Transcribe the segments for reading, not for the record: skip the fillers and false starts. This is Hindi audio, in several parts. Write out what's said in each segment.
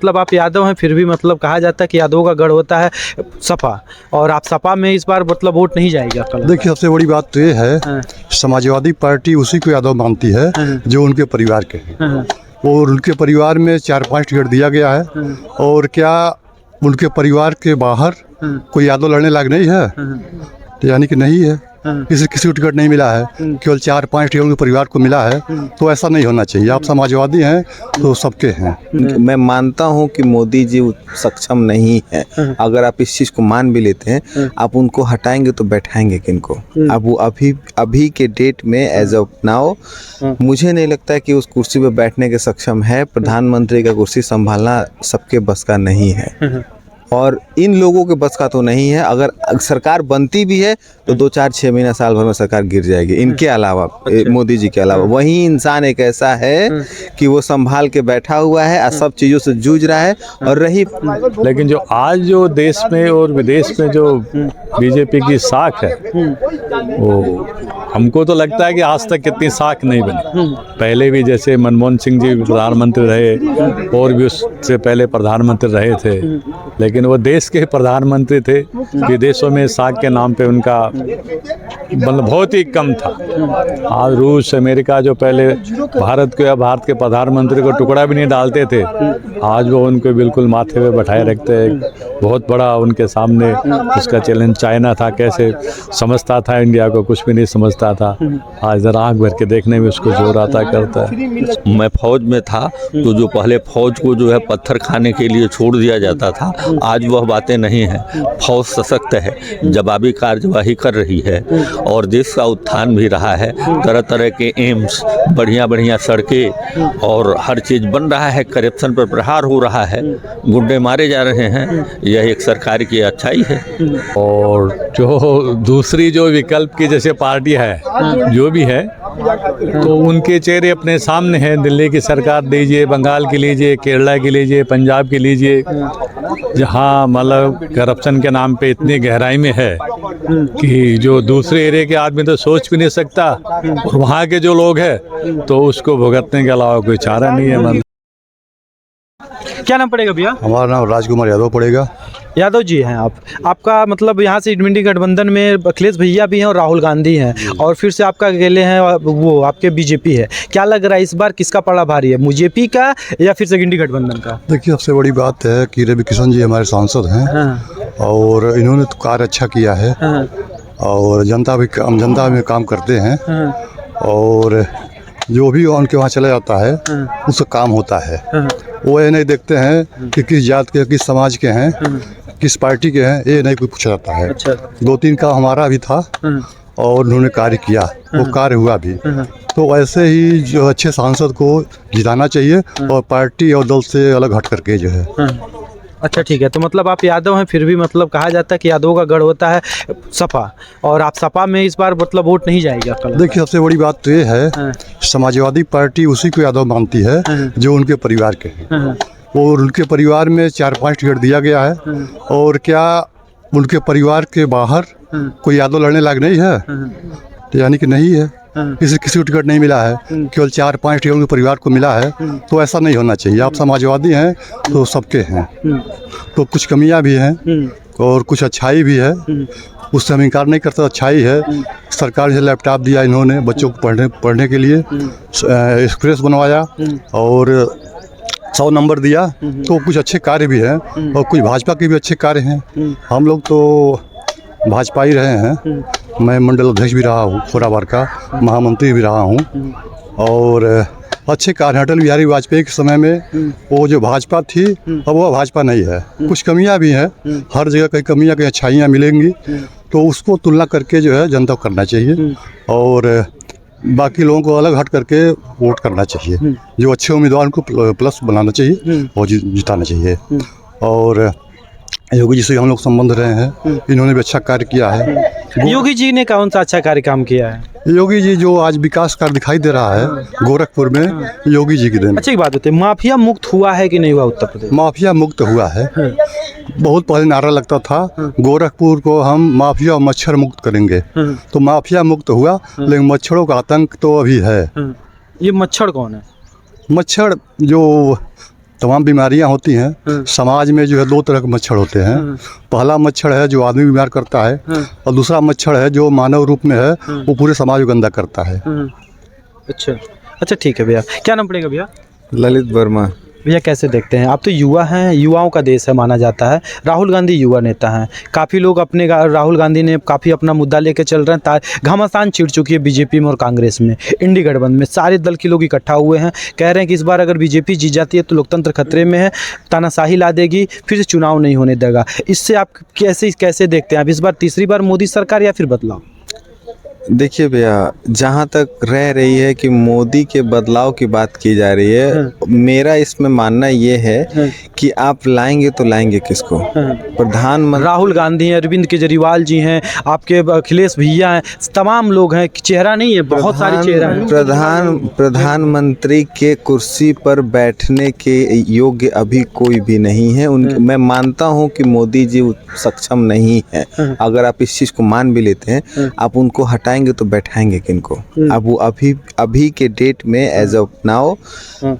मतलब आप यादव हैं फिर भी मतलब कहा जाता है कि यादवों का गढ़ होता है सपा, और आप सपा में इस बार मतलब वोट नहीं जाएगी आपका? देखिए, सबसे बड़ी बात तो ये है, समाजवादी पार्टी उसी को यादव मानती है जो उनके परिवार के हैं। और उनके परिवार में 4-5 टिकट दिया गया है, और क्या उनके परिवार के बाहर कोई यादव लड़ने लायक नहीं है? तो यानी कि नहीं है, किसी को टिकट नहीं मिला है, केवल 4-5 टिकट उनके परिवार को मिला है। तो ऐसा नहीं होना चाहिए। आप समाजवादी हैं तो सबके हैं। मैं मानता हूं कि मोदी जी सक्षम नहीं है। अगर आप इस चीज़ को मान भी लेते हैं, आप उनको हटाएंगे तो बैठाएंगे किनको? अब वो अभी के डेट में एज ऑफ नाउ मुझे नहीं लगता है कि उस कुर्सी पर बैठने के सक्षम है। प्रधानमंत्री का कुर्सी संभालना सबके बस का नहीं है, और इन लोगों के बस का तो नहीं है। अगर सरकार बनती भी है तो 2-4-6 महीना साल भर में सरकार गिर जाएगी। इनके अलावा, मोदी जी के अलावा, वही इंसान एक ऐसा है कि वो संभाल के बैठा हुआ है और सब चीज़ों से जूझ रहा है। और रही, लेकिन जो आज जो देश में और विदेश में जो बीजेपी की साख है, वो हमको तो लगता है कि आज तक कितनी साख नहीं बनी। पहले भी जैसे मनमोहन सिंह जी प्रधानमंत्री रहे, और भी उससे पहले प्रधानमंत्री रहे थे, लेकिन वो देश के प्रधानमंत्री थे। विदेशों में साख के नाम पे उनका मतलब बहुत ही कम था। आज रूस, अमेरिका जो पहले भारत के प्रधानमंत्री को टुकड़ा भी नहीं डालते थे, आज वो उनको बिल्कुल माथे पे बैठाए रखते हैं। बहुत बड़ा उनके सामने उसका चैलेंज चाइना था, कैसे समझता था इंडिया को, कुछ भी नहीं समझता था। आज जरा आँख भर के देखने में उसको जोर आता करता है। मैं फौज में था तो जो पहले फौज को जो है पत्थर खाने के लिए छोड़ दिया जाता था, आज वह बातें नहीं हैं। फौज सशक्त है, जवाबी कार्यवाही कर रही है, और देश का उत्थान भी रहा है। तरह तरह के एम्स, बढ़िया सड़कें और हर चीज़ बन रहा है। करप्शन पर प्रहार हो रहा है, गुंडे मारे जा रहे हैं। यह एक सरकार की अच्छाई है। और जो दूसरी जो विकल्प की जैसे पार्टी है, जो भी है, तो उनके चेहरे अपने सामने हैं। दिल्ली की सरकार लीजिए, बंगाल की लीजिए, केरला की लीजिए, पंजाब की लीजिए, जहाँ मतलब करप्शन के नाम पे इतनी गहराई में है कि जो दूसरे एरिया के आदमी तो सोच भी नहीं सकता, और वहाँ के जो लोग हैं तो उसको भुगतने के अलावा कोई चारा नहीं है। मतलब क्या नाम पड़ेगा भैया? हमारा नाम राजकुमार यादव पड़ेगा। यादव जी हैं आप। आपका मतलब यहाँ से इंडी गठबंधन में अखिलेश भैया भी हैं और राहुल गांधी हैं, और फिर से आपका अकेले हैं, वो आपके बीजेपी है। क्या लग रहा है इस बार किसका पड़ा भारी है, बीजेपी का या फिर से इंडी गठबंधन का? देखिए, सबसे बड़ी बात है कि रवि किशन जी हमारे सांसद हैं, और इन्होंने तो कार्य अच्छा किया है, और जनता में काम करते हैं, और जो भी उनके वहाँ चला जाता है उसका काम होता है। वो ये नहीं देखते हैं कि किस जात के, किस समाज के हैं, किस पार्टी के हैं, ये नहीं कोई पूछा जाता है। 2-3 का हमारा भी था, और उन्होंने कार्य किया, वो कार्य हुआ भी। तो ऐसे ही जो अच्छे सांसद को जिताना चाहिए, और पार्टी और दल से अलग हट करके जो है। अच्छा, ठीक है। तो मतलब आप यादव हैं फिर भी मतलब कहा जाता है कि यादवों का गढ़ होता है सपा, और आप सपा में इस बार मतलब वोट नहीं जाएगी आपका? देखिए, सबसे बड़ी बात तो ये है, समाजवादी पार्टी उसी को यादव मानती है जो उनके परिवार के हैं। और उनके परिवार में 4-5 टिकट दिया गया है, और क्या उनके परिवार के बाहर कोई यादव लड़ने लायक नहीं है? तो यानी कि नहीं है, किसी को टिकट नहीं मिला है, केवल 4-5 टिकट उनके परिवार को मिला है। तो ऐसा नहीं होना चाहिए। आप समाजवादी हैं तो सबके हैं। तो कुछ कमियां भी हैं और कुछ अच्छाई भी है, उससे हम इनकार नहीं करते। अच्छाई है, सरकार ने लैपटॉप दिया इन्होंने बच्चों को पढ़ने के लिए, एक्सप्रेस बनवाया, और 100 नंबर दिया। तो कुछ अच्छे कार्य भी हैं, और कुछ भाजपा के भी अच्छे कार्य हैं। हम लोग तो भाजपा ही रहे हैं। मैं मंडल अध्यक्ष भी रहा हूँ, खोराबार का महामंत्री भी रहा हूँ, और अच्छे कार्य। अटल बिहारी वाजपेयी के समय में वो जो भाजपा थी, अब वो भाजपा नहीं है। कुछ कमियां भी हैं, हर जगह कई कमियां, कई अच्छाइयाँ मिलेंगी, तो उसको तुलना करके जो है जनता को करना चाहिए, और बाकी लोगों को अलग हट करके वोट करना चाहिए। जो अच्छे उम्मीदवार को प्लस बनाना चाहिए और जिताना चाहिए। और योगी जी से हम लोग संबंध रहे हैं, इन्होंने भी अच्छा कार्य किया है। योगी जी ने कौन सा अच्छा कार्य काम किया है? योगी जी जो आज विकास कार्य दिखाई दे रहा है गोरखपुर में, योगी जी की देन। अच्छी बात होती है। माफिया मुक्त हुआ है कि नहीं हुआ उत्तर प्रदेश? माफिया मुक्त हुआ है। बहुत पहले नारा लगता था गोरखपुर को हम माफिया और मच्छर मुक्त करेंगे, तो माफिया मुक्त हुआ, लेकिन मच्छरों का आतंक तो अभी है। ये मच्छर कौन है? मच्छर जो तमाम बीमारियां होती हैं। समाज में जो है 2 तरह के मच्छर होते हैं। पहला मच्छर है जो आदमी बीमार करता है, और दूसरा मच्छर है जो मानव रूप में है, वो पूरे समाज को गंदा करता है। अच्छा अच्छा, ठीक है भैया। क्या नाम पड़ेगा भैया? ललित वर्मा। भैया कैसे देखते हैं, आप तो युवा हैं, युवाओं का देश है माना जाता है, राहुल गांधी युवा नेता हैं, काफ़ी लोग अपने राहुल गांधी ने काफ़ी अपना मुद्दा लेकर चल रहे हैं, घमासान छिड़ चुकी है बीजेपी में और कांग्रेस में, इंडी गठबंधन में सारे दल के लोग इकट्ठा हुए हैं, कह रहे हैं कि इस बार अगर बीजेपी जीत जाती है तो लोकतंत्र खतरे में है, तानाशाही ला देगी, फिर से चुनाव नहीं होने देगा। इससे आप कैसे देखते हैं, आप इस बार तीसरी बार मोदी सरकार या फिर बदलाव? देखिए भैया, जहाँ तक रह रही है कि मोदी के बदलाव की बात की जा रही है, मेरा इसमें मानना ये है कि आप लाएंगे तो लाएंगे किसको? प्रधानमंत्री राहुल गांधी हैं, अरविंद केजरीवाल जी हैं, आपके अखिलेश भैया हैं, तमाम लोग हैं, चेहरा नहीं है, बहुत सारे चेहरा हैं। प्रधानमंत्री के कुर्सी पर बैठने के योग्य अभी कोई भी नहीं है। मैं मानता हूँ कि मोदी जी सक्षम नहीं है। अगर आप इस चीज़ को मान भी लेते हैं, आप उनको हटाएंगे तो बैठाएंगे किनको? अब वो अभी के डेट में एज ऑफ नाउ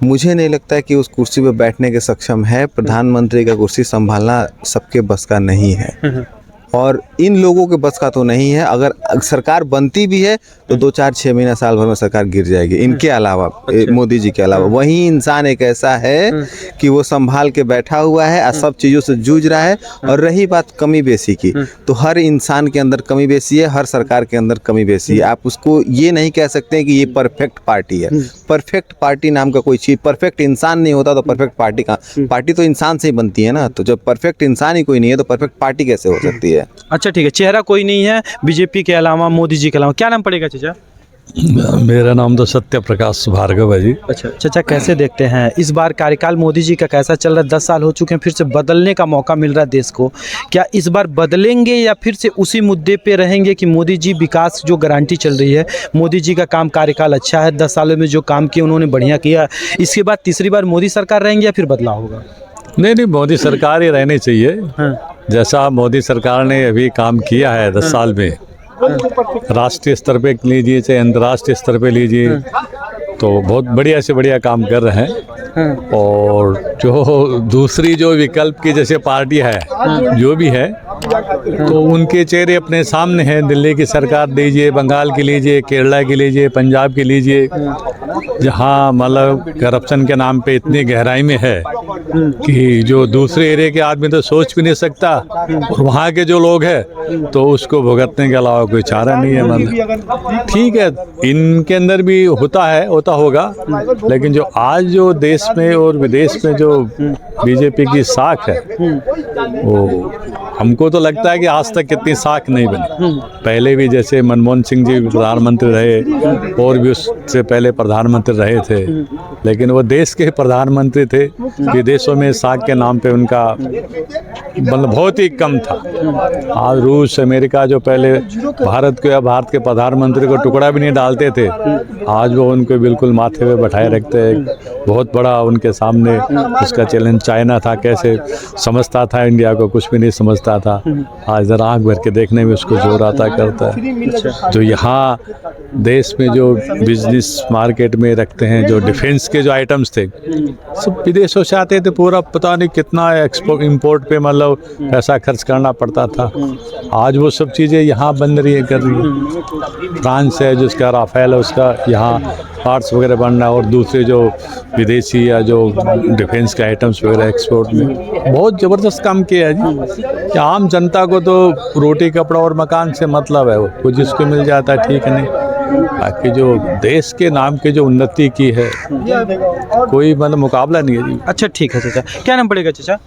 मुझे नहीं लगता है कि उस कुर्सी पर बैठने के सक्षम है। प्रधानमंत्री का कुर्सी संभालना सबके बस का नहीं है, और इन लोगों के बस का तो नहीं है। अगर सरकार बनती भी है तो 2-4-6 महीना साल भर में सरकार गिर जाएगी। इनके अलावा, मोदी जी के अलावा, वही इंसान एक ऐसा है कि वो संभाल के बैठा हुआ है और सब चीज़ों से जूझ रहा है। और रही बात कमी बेसी की, तो हर इंसान के अंदर कमी बेसी है, हर सरकार के अंदर कमी बेसी है। आप उसको ये नहीं कह सकते हैं कि ये परफेक्ट पार्टी है। परफेक्ट पार्टी नाम का कोई चीज़, परफेक्ट इंसान नहीं होता तो परफेक्ट पार्टी का, पार्टी तो इंसान से ही बनती है ना। तो जब परफेक्ट इंसान ही कोई नहीं है तो परफेक्ट पार्टी कैसे हो सकती है? अच्छा ठीक है, चेहरा कोई नहीं है बीजेपी के अलावा, मोदी जी के अलावा। क्या नाम पड़ेगा चाचा? मेरा नाम तो सत्य प्रकाश भार्गव है जी। अच्छा चाचा, कैसे देखते हैं इस बार कार्यकाल मोदी जी का कैसा चल रहा है? 10 साल हो चुके हैं, फिर से बदलने का मौका मिल रहा है देश को। क्या इस बार बदलेंगे या फिर से उसी मुद्दे पे रहेंगे कि मोदी जी विकास जो गारंटी चल रही है, मोदी जी का काम कार्यकाल अच्छा है, 10 सालों में जो काम किया उन्होंने बढ़िया किया, इसके बाद तीसरी बार मोदी सरकार रहेंगे या फिर बदलाव होगा? नहीं, मोदी सरकार ही रहनी चाहिए। जैसा मोदी सरकार ने अभी काम किया है 10 साल में, राष्ट्रीय स्तर पे लीजिए चाहे अंतर्राष्ट्रीय स्तर पे लीजिए, तो बहुत बढ़िया से बढ़िया काम कर रहे हैं। और जो दूसरी जो विकल्प की जैसे पार्टी है, जो भी है, तो उनके चेहरे अपने सामने हैं। दिल्ली की सरकार लीजिए, बंगाल की लीजिए, केरला की लीजिए, पंजाब की लीजिए, जहाँ मतलब करप्शन के नाम पे इतनी गहराई में है कि जो दूसरे एरिया के आदमी तो सोच भी नहीं सकता, और वहाँ के जो लोग हैं तो उसको भुगतने के अलावा कोई चारा नहीं है। मतलब ठीक है, इनके अंदर भी होता होगा, लेकिन जो आज जो देश में और विदेश में जो बीजेपी की साख है, वो हमको तो लगता है कि आज तक कितनी साख नहीं बनी। पहले भी जैसे मनमोहन सिंह जी प्रधानमंत्री रहे, और भी उससे पहले प्रधानमंत्री रहे थे, लेकिन वो देश के प्रधानमंत्री थे। विदेशों में साख के नाम पे उनका मतलब बहुत ही कम था। आज रूस, अमेरिका जो पहले भारत को या भारत के प्रधानमंत्री को टुकड़ा भी नहीं डालते थे, आज वो उनको बिल्कुल माथे पे बैठाए रखते हैं। बहुत बड़ा उनके सामने उसका चैलेंज चाइना था, कैसे समझता था इंडिया को, कुछ भी नहीं समझता था। आज जरा आँख भर के देखने में उसको जोर आता करता है। जो यहाँ देश में जो बिजनेस मार्केट में रखते हैं, जो डिफेंस के जो आइटम्स थे, सब विदेशों से आते थे। पूरा पता नहीं कितना एक्सपोर्ट इंपोर्ट पे मतलब पैसा खर्च करना पड़ता था। आज वो सब चीज़ें यहाँ बन रही है, कर रही है। फ्रांस है जिसका राफेल है, उसका यहाँ पार्ट्स वगैरह बनना, और दूसरे जो विदेशी या जो डिफेंस के आइटम्स वगैरह एक्सपोर्ट में बहुत ज़बरदस्त काम किया है जी। कि आम जनता को तो रोटी, कपड़ा और मकान से मतलब है, वो जिसको मिल जाता है ठीक है, नहीं। बाकी जो देश के नाम के जो उन्नति की है, कोई मतलब मुकाबला नहीं है जी। अच्छा ठीक है चाचा, क्या नाम पड़ेगा चाचा?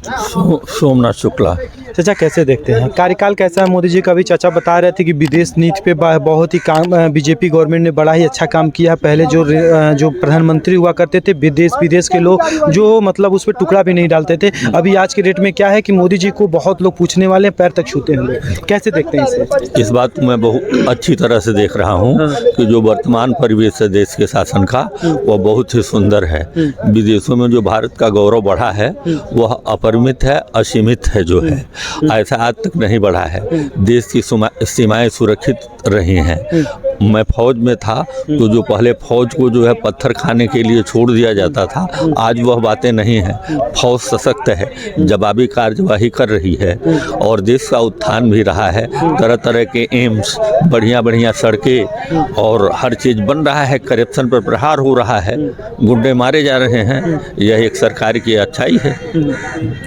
सोमनाथ शुक्ला। चाचा कैसे देखते हैं कार्यकाल कैसा है मोदी जी का? भी चाचा बता रहे थे कि विदेश नीति पे बहुत ही काम बीजेपी गवर्नमेंट ने बड़ा ही अच्छा काम किया। पहले जो प्रधानमंत्री हुआ करते थे, विदेश के लोग जो मतलब उस पर टुकड़ा भी नहीं डालते थे। अभी आज के डेट में क्या है कि मोदी जी को बहुत लोग पूछने वाले हैं, पैर तक छूते हैं लोग। कैसे देखते हैं इसे? इस बात को मैं बहुत अच्छी तरह से देख रहा हूँ कि जो वर्तमान परिवेश है देश के शासन का, वह बहुत ही सुंदर है। विदेशों में जो भारत का गौरव बढ़ा है वह अपरिमित है, असीमित है जो है, ऐसा आज तक नहीं बढ़ा है। देश की सीमाएं सुरक्षित रही हैं, मैं फौज में था तो जो पहले फौज को जो है पत्थर खाने के लिए छोड़ दिया जाता था, आज वह बातें नहीं हैं। फौज सशक्त है, जवाबी कार्यवाही कर रही है और देश का उत्थान भी रहा है। तरह तरह के एम्स, बढ़िया बढ़िया सड़कें और हर चीज़ बन रहा है। करप्शन पर प्रहार हो रहा है, गुंडे मारे जा रहे हैं। यह एक सरकार की अच्छाई है।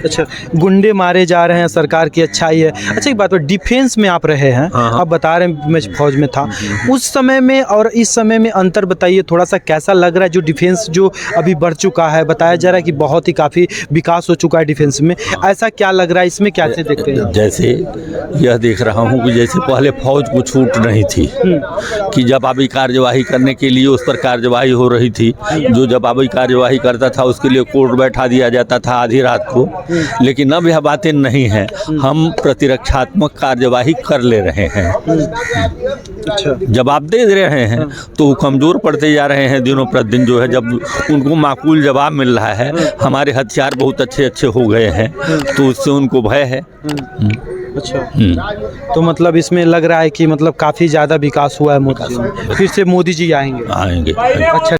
अच्छा, गुंडे मारे जा रहे हैं, सरकार की अच्छाई है। अच्छा, एक बात है, डिफेंस में आप रहे हैं, आप बता रहे हैं मैं फौज में था, उस समय में और इस समय में अंतर बताइए थोड़ा सा। कैसा लग रहा है जो डिफेंस जो अभी बढ़ चुका है? बताया जा रहा है कि बहुत ही काफ़ी विकास हो चुका है डिफेंस में, ऐसा क्या लग रहा है? इसमें कैसे देखते हैं? जैसे यह देख रहा हूँ कि जैसे पहले फौज को छूट नहीं थी कि जवाबी कार्यवाही करने के लिए उस पर कार्यवाही हो रही थी। जो जवाबी कार्यवाही करता था उसके लिए कोर्ट बैठा दिया जाता था आधी रात को। लेकिन अब यह बातें नहीं हैं, हम प्रतिरक्षात्मक कार्यवाही कर ले रहे हैं, जवाब दे रहे हैं। तो वो कमज़ोर पड़ते जा रहे हैं दिनों प्रतिदिन। जो है जब उनको माकूल जवाब मिल रहा है, हमारे हथियार बहुत अच्छे अच्छे हो गए हैं, तो उससे उनको भय है। अच्छा, तो मतलब इसमें लग रहा है कि मतलब काफ़ी ज़्यादा विकास हुआ है मोदी जी में। फिर से मोदी जी आएंगे। आएंगे। अच्छा।